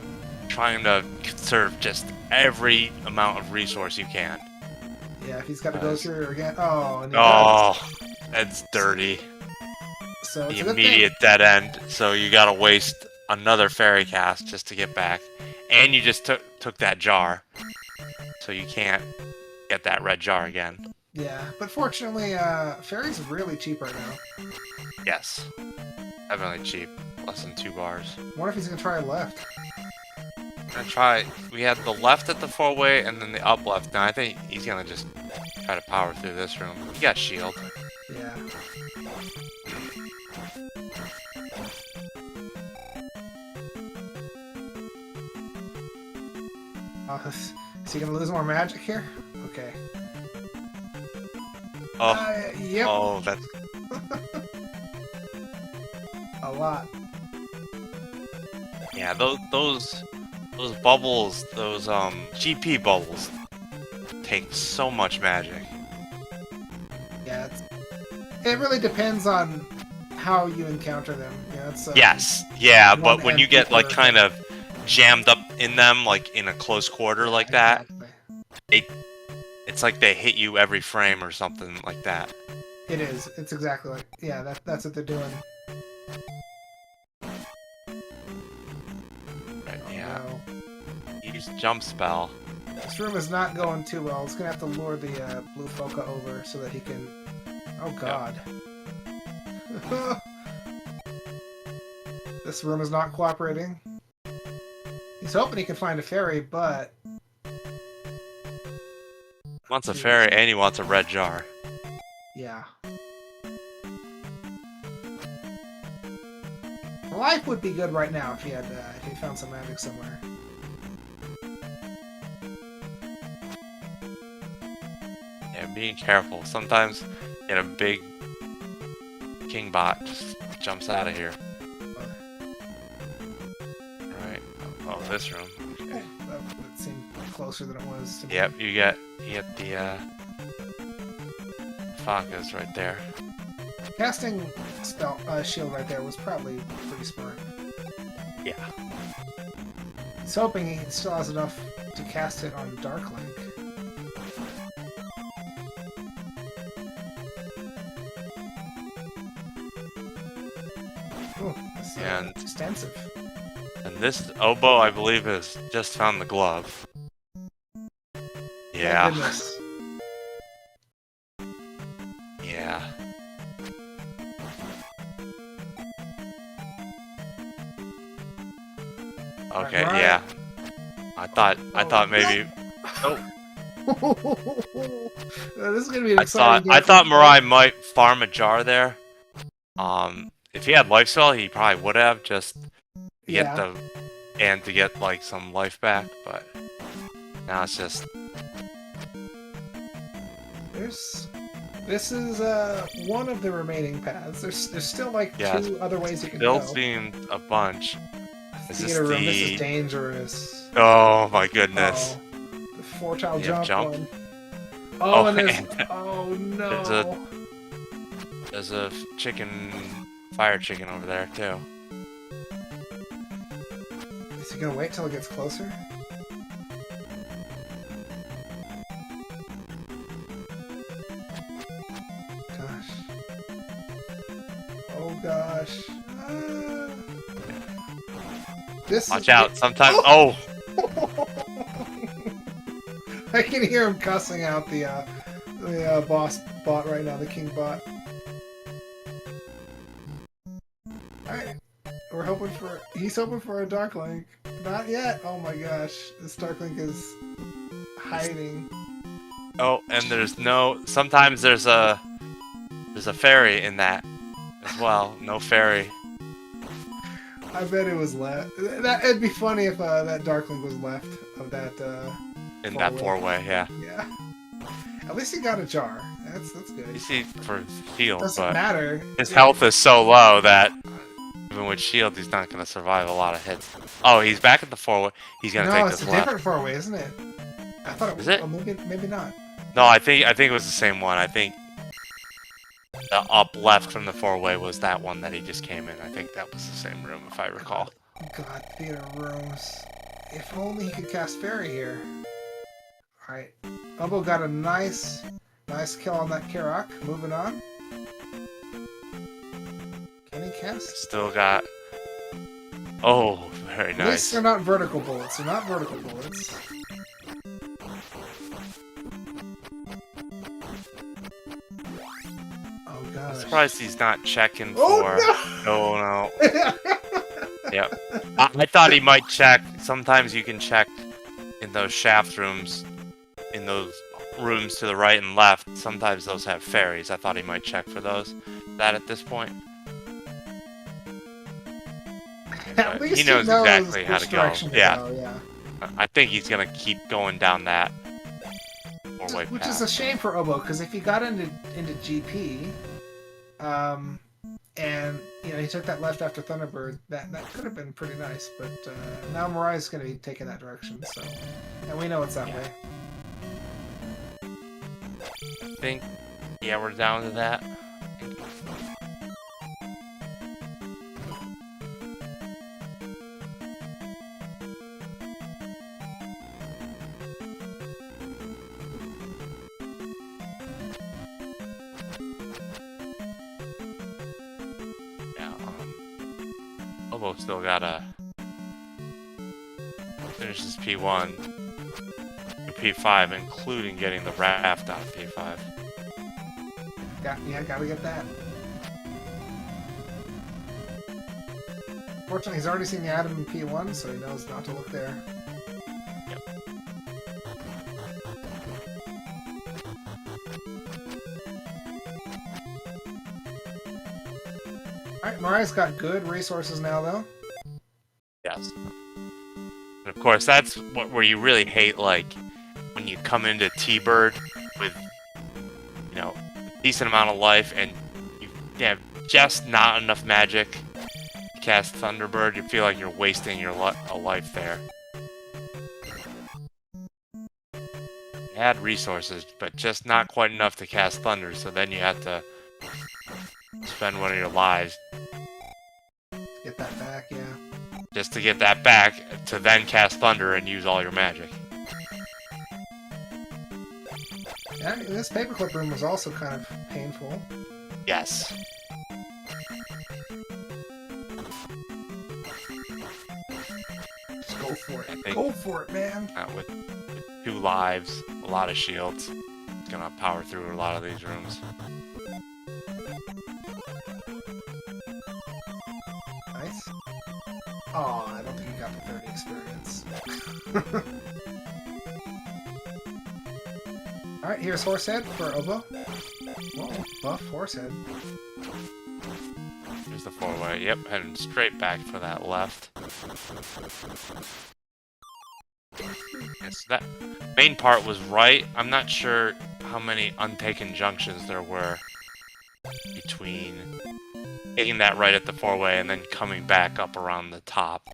trying to conserve just every amount of resource you can. Yeah, if he's got to go through again... Oh, and he Oh, does. that's dirty. So it's The a good thing. immediate dead end, so you gotta waste another fairy cast just to get back. And you just took that jar, so you can't get that red jar again. Yeah, but fortunately, fairies are really cheap right now. Yes. Definitely cheap. Less than 2 bars. I wonder if he's gonna try left. Gonna try. We had the left at the four-way and then the up left. Now I think he's gonna just try to power through this room. He got shield. Yeah. Is he gonna lose more magic here? Okay. Oh, Yep. oh, that's A lot. yeah. Those bubbles, those GP bubbles, take so much magic. Yeah, it really depends on how you encounter them. Yeah, it's Yes, yeah, one but when you get like per- kind of jammed up in them, like in a close quarter like that, exactly. it's like they hit you every frame or something like that. It is. It's exactly like that's what they're doing. Right, yeah. No. Use jump spell. This room is not going too well. It's gonna have to lure the blue Foca over so that he can. Oh God. This room is not cooperating. He's hoping he can find a fairy, but Wants a fairy and he wants a red jar. yeah. Life would be good right now if he had if he found some magic somewhere. Yeah, being careful. Sometimes get a big king bot just jumps out of here. Right. Oh, this room. Okay. That seemed closer than it was to me. Yep, you get the Focus right there. Casting spell shield right there was probably pretty smart. Yeah. He's hoping he still has enough to cast it on Dark Link. Oh, this is And- extensive. And this Oboe, I believe, has just found the glove. Thank Yeah. goodness. Yeah. Okay, Alright. yeah. I thought maybe This is gonna be an exciting I game thought for- MiRai might farm a jar there. If he had life spell, he probably would have just to get to get like some life back, but now it's just This is one of the remaining paths. There's still like Yeah, 2 other ways you can still go. seeing a bunch. Is this Theater room. This the- is dangerous. Oh my goodness. Oh, the 4-tile You have jump. jump? One. Oh, and there's and oh no. there's a fire chicken over there too. Is he gonna wait till it gets closer? Gosh. Oh gosh. This Watch is out! Sometimes. Oh, I can hear him cussing out the boss bot right now, the king bot. Alright. We're hoping for... He's hoping for a Dark Link. Not yet. Oh my gosh. This Dark Link is hiding. Oh, and there's no... Sometimes there's a fairy in that as well. No fairy. I bet it was left. It'd be funny if that Dark Link was left of that In that four-way, yeah. Yeah. At least he got a jar. That's good. You see for shield, Doesn't but matter. his health is so low that even with shield, he's not going to survive a lot of hits. Oh, he's back at the four-way. He's going to take this left. No, it's a different four-way, isn't it? I thought it was. Is it? Oh, maybe not. No, I think it was the same one. I think the up left from the four-way was that one that he just came in. I think that was the same room, if I recall. God, theater rooms. If only he could cast fairy here. Alright. Oboe got a nice kill on that Karok. Moving on. Can he cast? Still got... Oh, very nice. At least they're not vertical bullets. They're not vertical bullets. Oh, God. I'm surprised he's not checking for... Oh, no! Yep. I thought he might check. Sometimes you can check in those shaft rooms, in those rooms to the right and left. Sometimes those have fairies. I thought he might check for those. That at this point. At least he knows exactly how to go. Yeah. Yeah. I think he's gonna keep going down that four-way path. Which is a shame for Oboe, because if he got into GP, and you know he took that left after Thunderbird, that could have been pretty nice. But now MiRai's going to be taking that direction, so and we know it's that way. I think, yeah, we're down to that. Oboe still gotta finish his P1 and P5, including getting the raft on P5. Gotta get that. Fortunately, he's already seen the Atom in P1, so he knows not to look there. Yep. Alright, MiRai's got good resources now, though. Yes. And of course, that's where you really hate, like, when you come into T-Bird with, you know, a decent amount of life and you have just not enough magic to cast Thunderbird. You feel like you're wasting your a life there. You had resources, but just not quite enough to cast Thunder, so then you have to spend one of your lives. Get that back, yeah. Just to get that back, to then cast Thunder and use all your magic. Yeah, this paperclip room was also kind of painful. Yes. Just go for it. Go for it, man! With 2 lives, a lot of shields, it's gonna power through a lot of these rooms. Nice. Oh, I don't think you got the 30 experience. Alright, here's Horsehead for Oboe. Whoa, buff Horsehead. Here's the 4-way. Yep, heading straight back for that left. Yes, that main part was right. I'm not sure how many untaken junctions there were between taking that right at the 4-way and then coming back up around the top.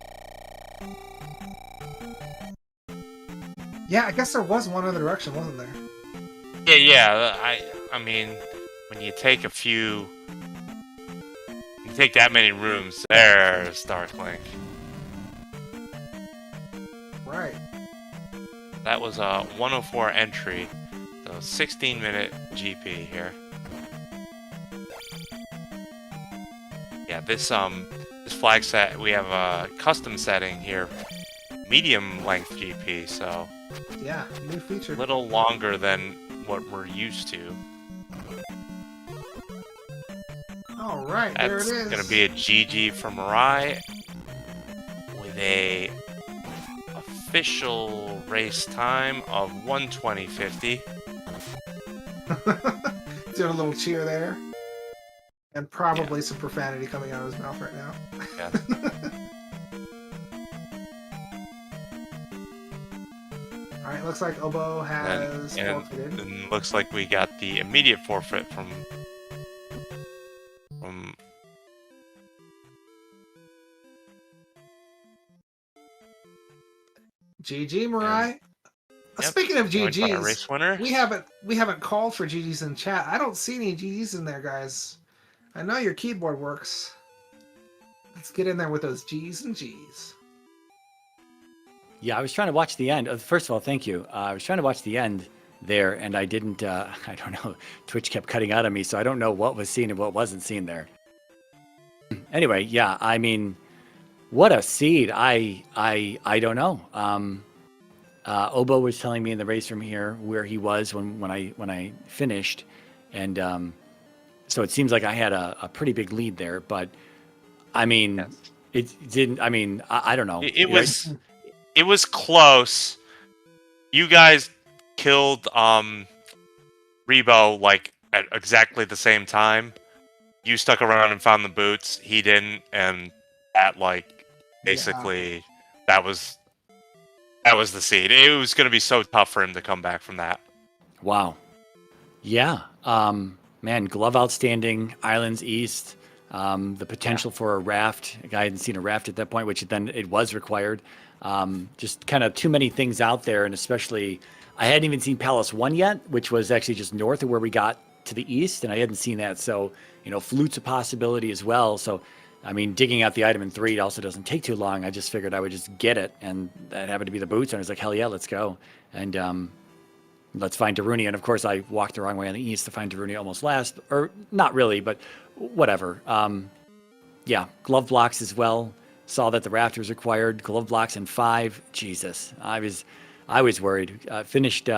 Yeah, I guess there was one other direction, wasn't there? Yeah. I mean, when you take you take that many rooms, there's Dark Link. Right. That was a 104 entry, so 16-minute GP here. Yeah, this flag set, we have a custom setting here, medium length GP, so yeah, new feature. A little longer than what we're used to. All right, there it That's is. going to be a GG for MiRai with a official race time of 1:20.50. Doing a little cheer there. And probably Yeah. some profanity coming out of his mouth right now. Yes. Alright, looks like Oboe has And forfeited. then looks like we got the immediate forfeit from GG, MiRai. Yep, Speaking of joined by a GGs, race winner. we haven't called for GGs in chat. I don't see any GGs in there, guys. I know your keyboard works. Let's get in there with those G's and G's. Yeah, I was trying to watch the end. First of all, thank you. I was trying to watch the end there, and I didn't. I don't know. Twitch kept cutting out of me, so I don't know what was seen and what wasn't seen there. Anyway, yeah. I mean, what a seed. I don't know. Oboe was telling me in the race room here where he was when I finished, and so it seems like I had a pretty big lead there. But I mean, Yes. it didn't. I mean, I don't know. It was close. You guys killed Rebo like at exactly the same time. You stuck around and found the boots. He didn't, and that like basically that was the seed. It was going to be so tough for him to come back from that. Wow. Yeah. Man, glove outstanding. Islands East. The potential for a raft. A guy hadn't seen a raft at that point, which then it was required. Just kind of too many things out there, and especially I hadn't even seen Palace 1 yet, which was actually just north of where we got to the east, and I hadn't seen that. So, Flute's a possibility as well. So, I mean, digging out the item in 3 also doesn't take too long. I just figured I would just get it, and that happened to be the boots, and I was like, hell yeah, let's go. And let's find Daruni. And of course, I walked the wrong way on the east to find Daruni almost last, or not really, but whatever. Yeah, glove blocks as well. Saw that the raft was required. Glove blocks in 5. Jesus, I was worried. Finished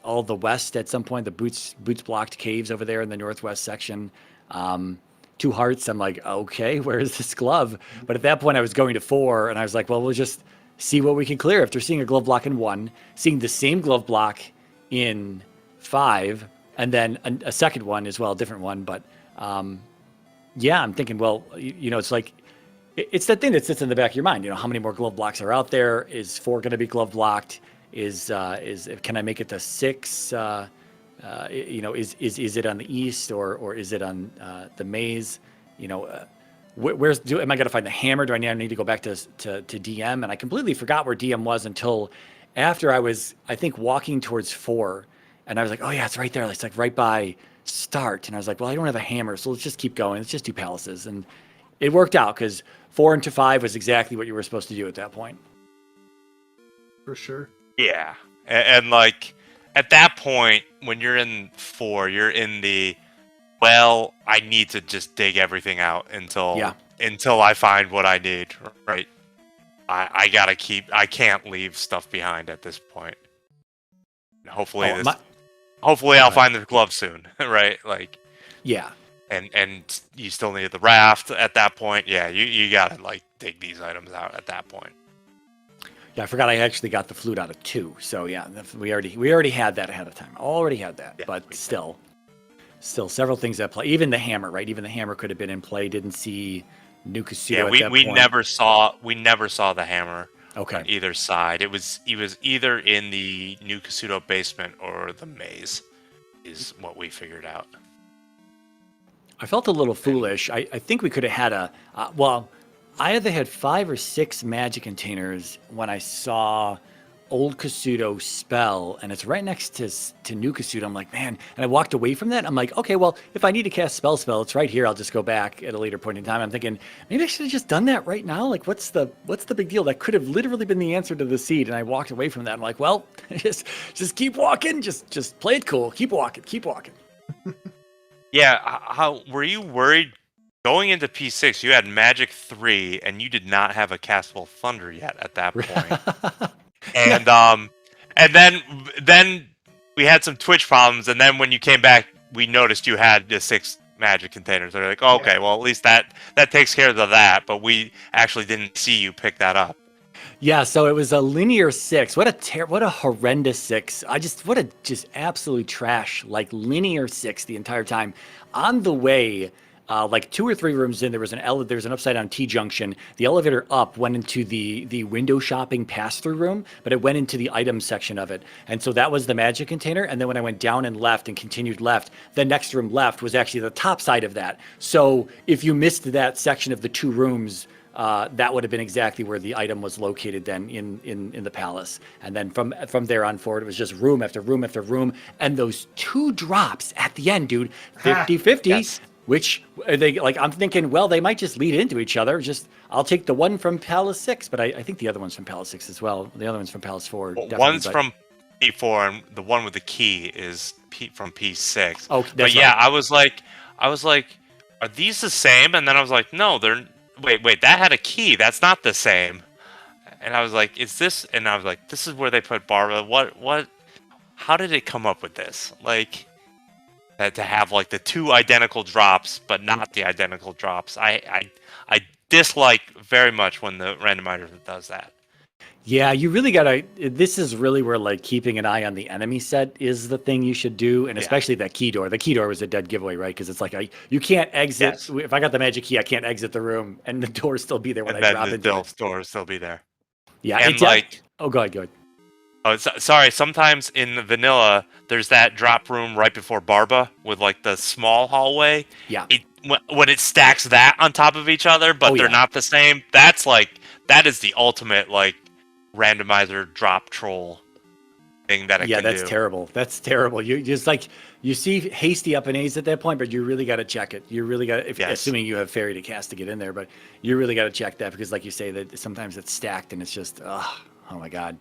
all the west at some point. The boots blocked caves over there in the northwest section. 2 hearts. I'm like, okay, where is this glove? But at that point, I was going to 4, and I was like, well, we'll just see what we can clear. After seeing a glove block in 1, seeing the same glove block in 5, and then a second one as well, a different one. But yeah, I'm thinking, well, it's like, it's that thing that sits in the back of your mind. How many more glove blocks are out there? Is 4 going to be glove blocked? Can I make it to 6? Is it on the east or is it on the maze? Am I going to find the hammer? Do I need to go back to DM? And I completely forgot where DM was until after I was, I think, walking towards 4, and I was like, oh yeah, it's right there. It's like right by start. And I was like, well, I don't have a hammer, so let's just keep going. Let's just do palaces. And it worked out because 4 into 5 was exactly what you were supposed to do at that point. For sure. Yeah, and like at that point when you're in 4, you're in the I need to just dig everything out until I find what I need. Right. I can't leave stuff behind at this point. Hopefully I'll find the glove soon, right? Like, yeah. And you still need the raft at that point. Yeah, you gotta like dig these items out at that point. Yeah, I forgot I actually got the flute out of 2. So yeah, we already had that ahead of time. Already had that, but still several things at play. Even the hammer, right? Even the hammer could have been in play. Didn't see Nukasudo at that point. We never saw the hammer. Okay. On either side. He was either in the Nukasudo basement or the maze, is what we figured out. I felt a little foolish. I think we could have had I either had 5 or 6 magic containers when I saw Old Kasudo spell, and it's right next to New Kasudo. I'm like, man, and I walked away from that. I'm like, okay, well, if I need to cast spell, it's right here. I'll just go back at a later point in time. I'm thinking maybe I should have just done that right now. Like, what's the big deal? That could have literally been the answer to the seed, and I walked away from that. I'm like, well, just keep walking, just play it cool, keep walking. Yeah, how were you worried going into P6? You had Magic 3, and you did not have a Castable Thunder yet at that point. And then we had some Twitch problems, and then when you came back, we noticed you had the 6 magic containers. They're like, oh, okay, Yeah. well, at least that takes care of that, but we actually didn't see you pick that up. Yeah, so it was a linear 6. What a horrendous 6. What a just absolutely trash, like linear 6 the entire time. On the way, like 2 or 3 rooms in, there was an upside down T junction. The elevator up went into the window shopping pass through room, but it went into the item section of it. And so that was the magic container. And then when I went down and left and continued left, the next room left was actually the top side of that. So if you missed that section of the 2 rooms, that would have been exactly where the item was located then in the palace. And then from there on forward, it was just room after room after room. And those 2 drops at the end, dude, 50-50, Yes. which they like, I'm thinking, well, they might just lead into each other. Just, I'll take the one from Palace 6, but I think the other one's from Palace 6 as well. The other one's from Palace 4. Well, definitely, one's but- from P4, and the one with the key is from P6. Oh, that's but yeah, right. I was like, are these the same? And then I was like, no, they're. Wait, that had a key. That's not the same. And I was like, is this? And I was like, this is where they put Barbara. What? How did it come up with this? Like, that to have like the 2 identical drops, but not the identical drops. I dislike very much when the randomizer does that. Yeah, you really gotta. This is really where like keeping an eye on the enemy set is the thing you should do, and Yeah. especially that key door. The key door was a dead giveaway, right? Because it's like you can't exit. Yes. If I got the magic key, I can't exit the room, and the door still be there when And I then drop the into it. door will still be there. Yeah, And it like, oh, go ahead. oh, sorry. Sometimes in the vanilla, there's that drop room right before Barba with like the small hallway. Yeah, When it stacks that on top of each other, but Oh, they're yeah. not the same. That is the ultimate like randomizer drop troll thing that it yeah, can that's do. terrible. That's terrible. You just like you see hasty up and A's at that point, but you really got to check it. You really got to, Yes. assuming you have fairy to cast to get in there, but you really got to check that because, like you say, that sometimes it's stacked and it's just, oh my god.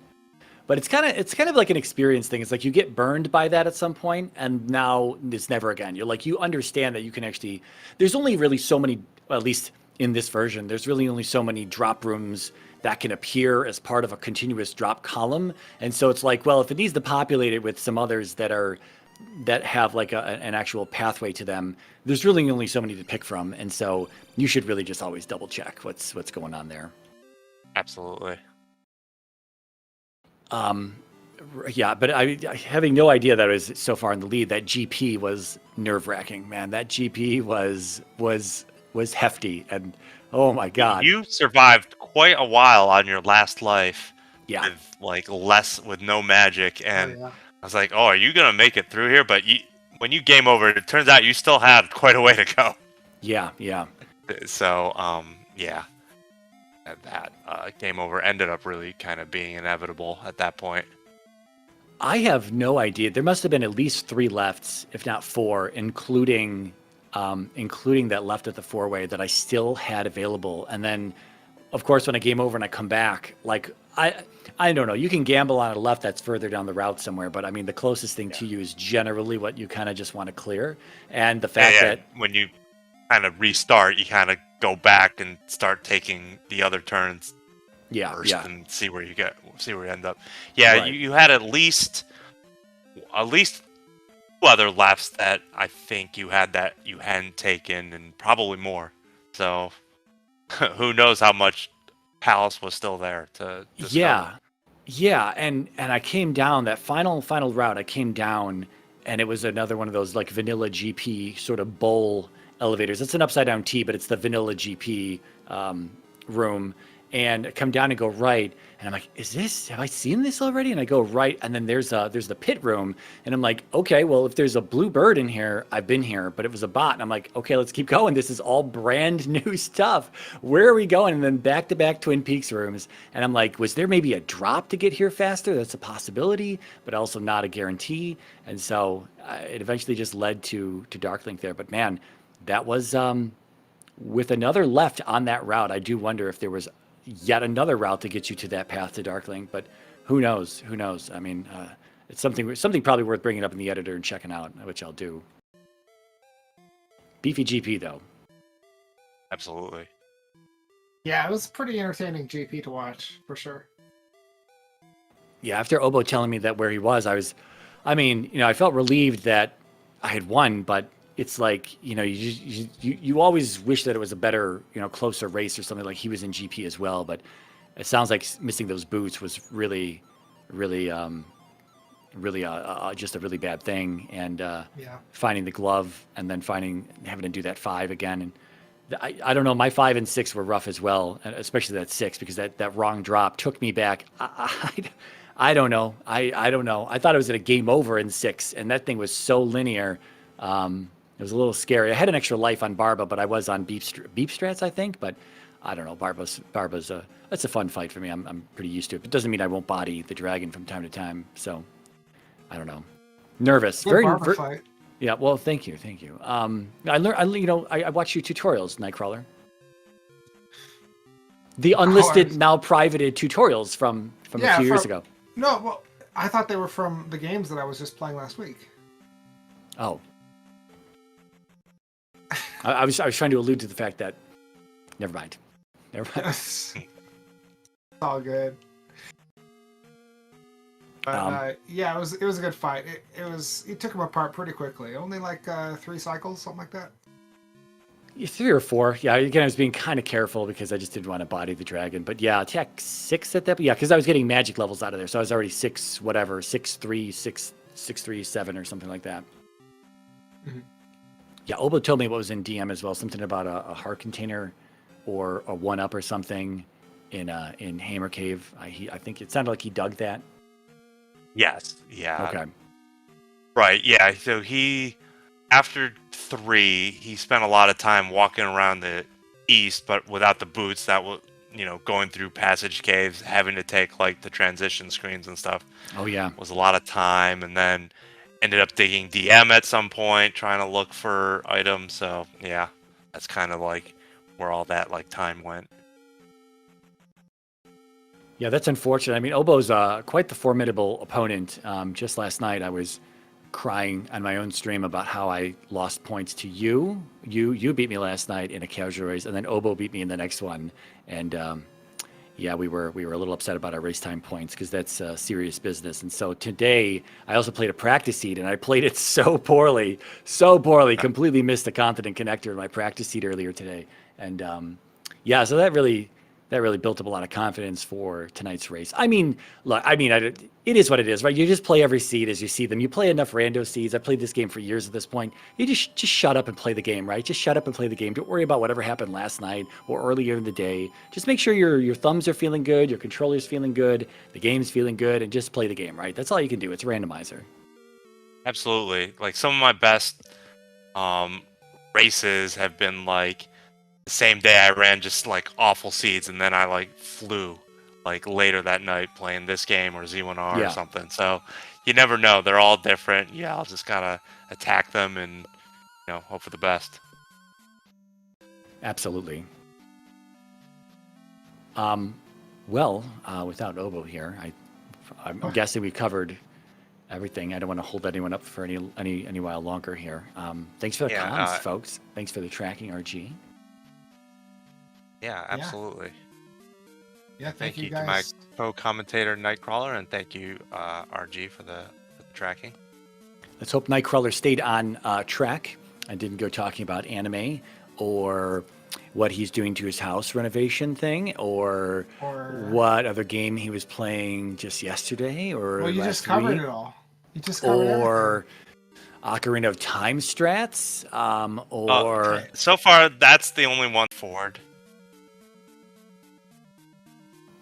But it's kind of like an experience thing. It's like you get burned by that at some point, and now it's never again. You're like, you understand that you can actually. There's only really so many, well, at least in this version, there's really only so many drop rooms that can appear as part of a continuous drop column. And so it's like, well, if it needs to populate it with some others that have like an actual pathway to them, there's really only so many to pick from. And so you should really just always double check what's going on there. Absolutely. Yeah, but I having no idea that it was so far in the lead, that GP was nerve-wracking, man. That GP was hefty, and oh my god. You survived quite a while on your last life Yeah. with no magic, and Oh, yeah. I was like, oh, are you gonna make it through here? But when you game over, it turns out you still had quite a way to go. Yeah. So, yeah, that game over ended up really kind of being inevitable at that point. I have no idea. There must have been at least 3 lefts, if not 4, including that left at the 4-way that I still had available. And then, of course, when I game over and I come back, like I don't know. You can gamble on a left that's further down the route somewhere, but I mean, the closest thing to you is generally what you kind of just want to clear. And the fact that when you kind of restart, you kind of go back and start taking the other turns first and see where you end up. Yeah, Right. you had at least 2 other lefts that I think you hadn't taken, and probably more. So who knows how much Palace was still there to discover. Yeah, and I came down that final route. I came down, and it was another one of those like vanilla GP sort of bowl elevators. It's an upside down T, but it's the vanilla GP room. And I come down and go right, and I'm like, have I seen this already? And I go right, and then there's the pit room, and I'm like, okay, well, if there's a blue bird in here, I've been here, but it was a bot, and I'm like, okay, let's keep going. This is all brand new stuff. Where are we going? And then back-to-back Twin Peaks rooms, and I'm like, was there maybe a drop to get here faster? That's a possibility, but also not a guarantee. And so it eventually just led to Darklink there. But man, that was with another left on that route. I do wonder if there was yet another route to get you to that path to Darklink, but who knows? I mean, it's something probably worth bringing up in the editor and checking out, which I'll do. Beefy GP though. Absolutely. Yeah, it was pretty entertaining GP to watch, for sure. Yeah, after Oboe telling me that where he was, I felt relieved that I had won, but it's like, you always wish that it was a better, closer race or something. Like he was in GP as well, but it sounds like missing those boots was really, really, really just a really bad thing. And finding the glove and then having to do that 5 again. And I don't know, my 5 and 6 were rough as well, especially that 6, because that wrong drop took me back. I don't know. I don't know. I thought it was at a game over in 6, and that thing was so linear. It was a little scary. I had an extra life on Barba, but I was on beep strats, I think. But I don't know. Barba's that's a fun fight for me. I'm pretty used to it. But it doesn't mean I won't body the dragon from time to time. So I don't know. Nervous. Good Barba fight. Yeah. Well, thank you. I learned. I watched your tutorials, Nightcrawler. The unlisted, now privated tutorials from a few years ago. No, well, I thought they were from the games that I was just playing last week. Oh. I was trying to allude to the fact that. Never mind. It's all good. But yeah, it was a good fight. It took him apart pretty quickly. Only like 3 cycles, something like that. 3 or 4. Yeah, again, I was being kind of careful because I just didn't want to body the dragon. But yeah, attack 6 at that. Yeah, because I was getting magic levels out of there, so I was already 6, whatever, 6-3, 6-3, 7 or something like that. Mm-hmm. Yeah, Oboe told me what was in DM as well, something about a heart container or a 1-up or something in Hammer Cave. I think it sounded like he dug that. Yes. Yeah. Okay. Right. Yeah. So after 3, he spent a lot of time walking around the east, but without the boots. That was, going through passage caves, having to take like the transition screens and stuff. Oh yeah. Was a lot of time, and then ended up digging DM at some point, trying to look for items. So yeah, that's kind of like where all that like time went. Yeah, that's unfortunate. I mean, Oboe's quite the formidable opponent. Just last night, I was crying on my own stream about how I lost points to you. You beat me last night in a casual race, and then Oboe beat me in the next one. And yeah, we were a little upset about our race time points because that's serious business. And so today, I also played a practice seed, and I played it so poorly, completely missed the confident connector in my practice seed earlier today. And yeah, so that really built up a lot of confidence for tonight's race. I mean, look, it is what it is, right? You just play every seed as you see them. You play enough rando seeds. I've played this game for years at this point. You just shut up and play the game, right? Just shut up and play the game. Don't worry about whatever happened last night or earlier in the day. Just make sure your thumbs are feeling good, your controller's feeling good, the game's feeling good, and just play the game, right? That's all you can do. It's a randomizer. Absolutely. Like some of my best races have been like the same day I ran just like awful seeds, and then I like flew like later that night playing this game or Z1R or something. So you never know. They're all different. Yeah, I'll just gotta attack them and hope for the best. Absolutely. Well, without Oboe here, I'm guessing we covered everything. I don't want to hold anyone up for any while longer here. Thanks for the comments, folks. Thanks for the tracking, RG. Yeah, absolutely. Yeah, thank you to my co-commentator Nightcrawler, and thank you RG for the tracking. Let's hope Nightcrawler stayed on track and didn't go talking about anime or what he's doing to his house renovation thing or what other game he was playing just yesterday or well, you last just covered week. It all. You just covered or everything. Ocarina of Time strats or so far that's the only one forward.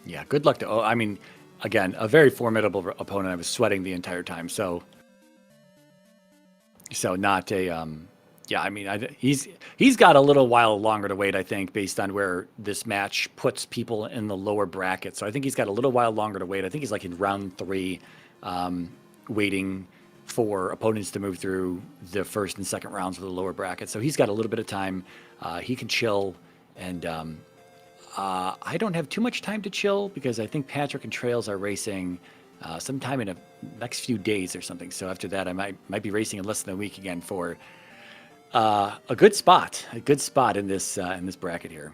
Yeah, good luck to. I mean, again, a very formidable opponent. I was sweating the entire time. So not a. Yeah, I mean, he's got a little while longer to wait. I think based on where this match puts people in the lower bracket. So I think he's got a little while longer to wait. I think he's like in round 3, waiting for opponents to move through the first and second rounds of the lower bracket. So he's got a little bit of time. He can chill and. I don't have too much time to chill because I think Patrick and Trails are racing sometime in the next few days or something. So after that, I might be racing in less than a week again for a good spot in this bracket here.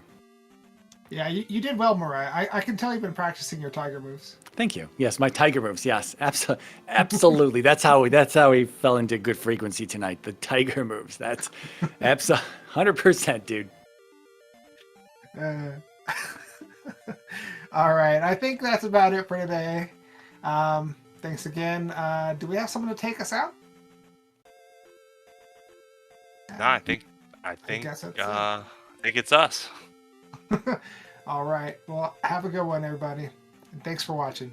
Yeah, you did well, MiRai. I can tell you've been practicing your tiger moves. Thank you. Yes, my tiger moves. Yes, absolutely. That's how we fell into good frequency tonight. The tiger moves. That's 100%, dude. Uh, all right, I think that's about it for today. Thanks again. Do we have someone to take us out? No, I think guess that's I think it's us. All right. Well, have a good one, everybody. And thanks for watching.